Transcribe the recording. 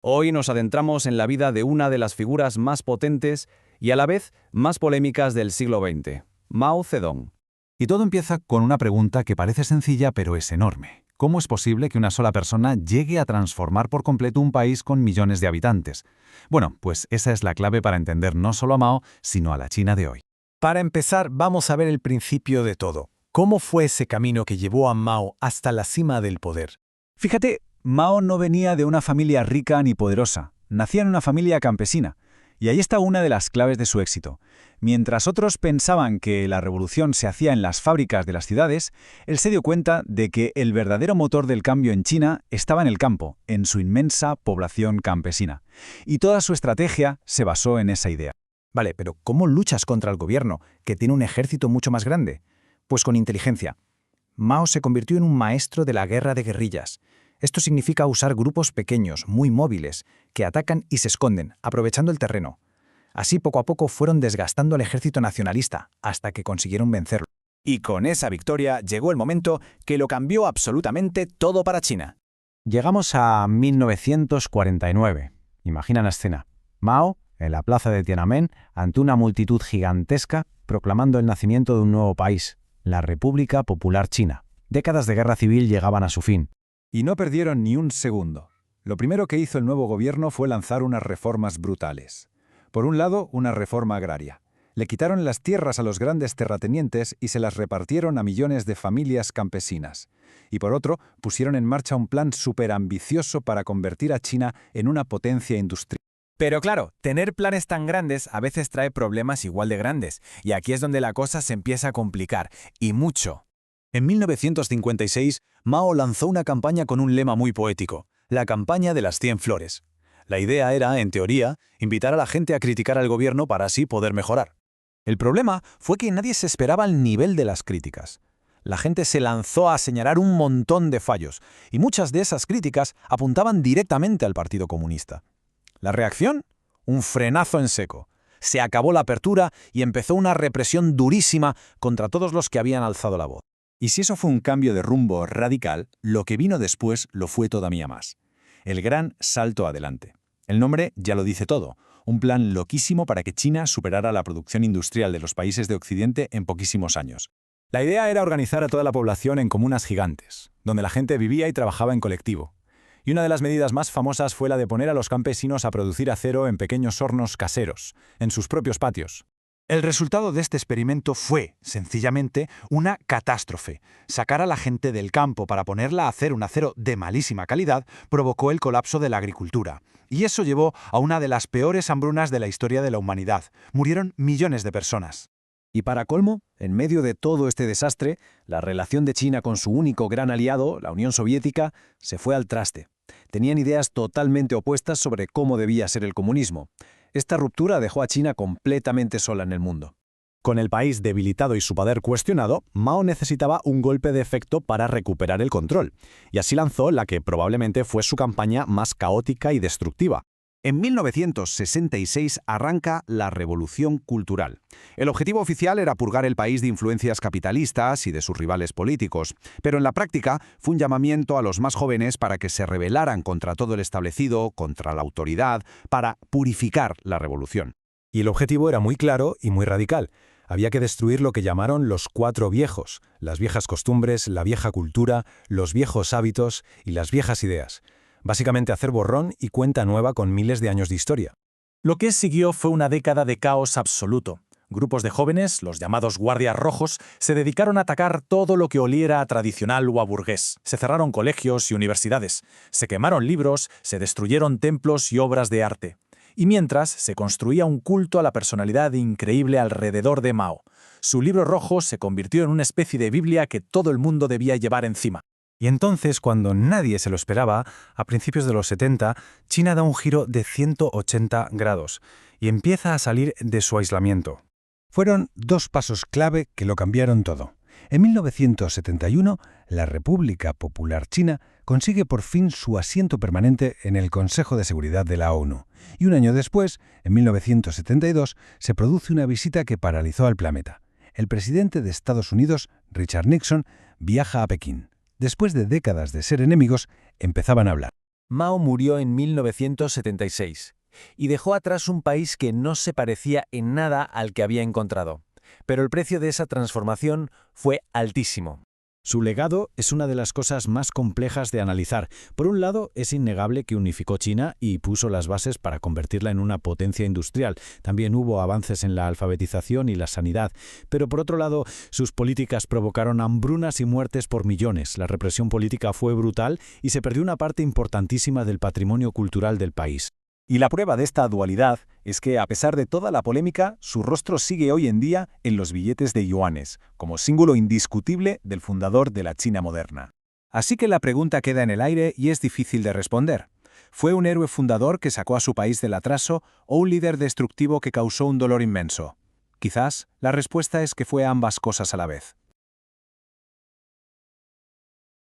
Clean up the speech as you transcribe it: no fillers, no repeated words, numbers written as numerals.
Hoy nos adentramos en la vida de una de las figuras más potentes y a la vez más polémicas del siglo XX, Mao Zedong. Y todo empieza con una pregunta que parece sencilla pero es enorme. ¿Cómo es posible que una sola persona llegue a transformar por completo un país con millones de habitantes? Bueno, pues esa es la clave para entender no solo a Mao, sino a la China de hoy. Para empezar, vamos a ver el principio de todo. ¿Cómo fue ese camino que llevó a Mao hasta la cima del poder? Fíjate, Mao no venía de una familia rica ni poderosa, nacía en una familia campesina. Y ahí está una de las claves de su éxito. Mientras otros pensaban que la revolución se hacía en las fábricas de las ciudades, él se dio cuenta de que el verdadero motor del cambio en China estaba en el campo, en su inmensa población campesina. Y toda su estrategia se basó en esa idea. Vale, pero ¿cómo luchas contra el gobierno, que tiene un ejército mucho más grande? Pues con inteligencia. Mao se convirtió en un maestro de la guerra de guerrillas. Esto significa usar grupos pequeños, muy móviles, que atacan y se esconden, aprovechando el terreno. Así poco a poco fueron desgastando al ejército nacionalista, hasta que consiguieron vencerlo. Y con esa victoria llegó el momento que lo cambió absolutamente todo para China. Llegamos a 1949. Imagina la escena. Mao, en la plaza de Tiananmen, ante una multitud gigantesca, proclamando el nacimiento de un nuevo país, la República Popular China. Décadas de guerra civil llegaban a su fin. Y no perdieron ni un segundo. Lo primero que hizo el nuevo gobierno fue lanzar unas reformas brutales. Por un lado, una reforma agraria. Le quitaron las tierras a los grandes terratenientes y se las repartieron a millones de familias campesinas. Y por otro, pusieron en marcha un plan superambicioso para convertir a China en una potencia industrial. Pero claro, tener planes tan grandes a veces trae problemas igual de grandes, y aquí es donde la cosa se empieza a complicar, y mucho. En 1956, Mao lanzó una campaña con un lema muy poético, la campaña de las 100 flores. La idea era, en teoría, invitar a la gente a criticar al gobierno para así poder mejorar. El problema fue que nadie se esperaba el nivel de las críticas. La gente se lanzó a señalar un montón de fallos, y muchas de esas críticas apuntaban directamente al Partido Comunista. ¿La reacción? Un frenazo en seco. Se acabó la apertura y empezó una represión durísima contra todos los que habían alzado la voz. Y si eso fue un cambio de rumbo radical, lo que vino después lo fue todavía más. El gran salto adelante. El nombre ya lo dice todo. Un plan loquísimo para que China superara la producción industrial de los países de Occidente en poquísimos años. La idea era organizar a toda la población en comunas gigantes, donde la gente vivía y trabajaba en colectivo. Y una de las medidas más famosas fue la de poner a los campesinos a producir acero en pequeños hornos caseros, en sus propios patios. El resultado de este experimento fue, sencillamente, una catástrofe. Sacar a la gente del campo para ponerla a hacer un acero de malísima calidad provocó el colapso de la agricultura. Y eso llevó a una de las peores hambrunas de la historia de la humanidad. Murieron millones de personas. Y para colmo, en medio de todo este desastre, la relación de China con su único gran aliado, la Unión Soviética, se fue al traste. Tenían ideas totalmente opuestas sobre cómo debía ser el comunismo. Esta ruptura dejó a China completamente sola en el mundo. Con el país debilitado y su poder cuestionado, Mao necesitaba un golpe de efecto para recuperar el control, y así lanzó la que probablemente fue su campaña más caótica y destructiva. En 1966 arranca la Revolución Cultural. El objetivo oficial era purgar el país de influencias capitalistas y de sus rivales políticos, pero en la práctica fue un llamamiento a los más jóvenes para que se rebelaran contra todo el establecido, contra la autoridad, para purificar la revolución. Y el objetivo era muy claro y muy radical. Había que destruir lo que llamaron los 4 viejos, las viejas costumbres, la vieja cultura, los viejos hábitos y las viejas ideas. Básicamente hacer borrón y cuenta nueva con miles de años de historia. Lo que siguió fue una década de caos absoluto. Grupos de jóvenes, los llamados guardias rojos, se dedicaron a atacar todo lo que oliera a tradicional o a burgués. Se cerraron colegios y universidades, se quemaron libros, se destruyeron templos y obras de arte. Y mientras, se construía un culto a la personalidad increíble alrededor de Mao. Su libro rojo se convirtió en una especie de Biblia que todo el mundo debía llevar encima. Y entonces, cuando nadie se lo esperaba, a principios de los 70, China da un giro de 180 grados y empieza a salir de su aislamiento. Fueron 2 pasos clave que lo cambiaron todo. En 1971, la República Popular China consigue por fin su asiento permanente en el Consejo de Seguridad de la ONU. Y un año después, en 1972, se produce una visita que paralizó al planeta. El presidente de Estados Unidos, Richard Nixon, viaja a Pekín. Después de décadas de ser enemigos, empezaban a hablar. Mao murió en 1976 y dejó atrás un país que no se parecía en nada al que había encontrado. Pero el precio de esa transformación fue altísimo. Su legado es una de las cosas más complejas de analizar. Por un lado, es innegable que unificó China y puso las bases para convertirla en una potencia industrial. También hubo avances en la alfabetización y la sanidad. Pero por otro lado, sus políticas provocaron hambrunas y muertes por millones. La represión política fue brutal y se perdió una parte importantísima del patrimonio cultural del país. Y la prueba de esta dualidad es que, a pesar de toda la polémica, su rostro sigue hoy en día en los billetes de yuanes, como símbolo indiscutible del fundador de la China moderna. Así que la pregunta queda en el aire y es difícil de responder. ¿Fue un héroe fundador que sacó a su país del atraso o un líder destructivo que causó un dolor inmenso? Quizás la respuesta es que fue ambas cosas a la vez.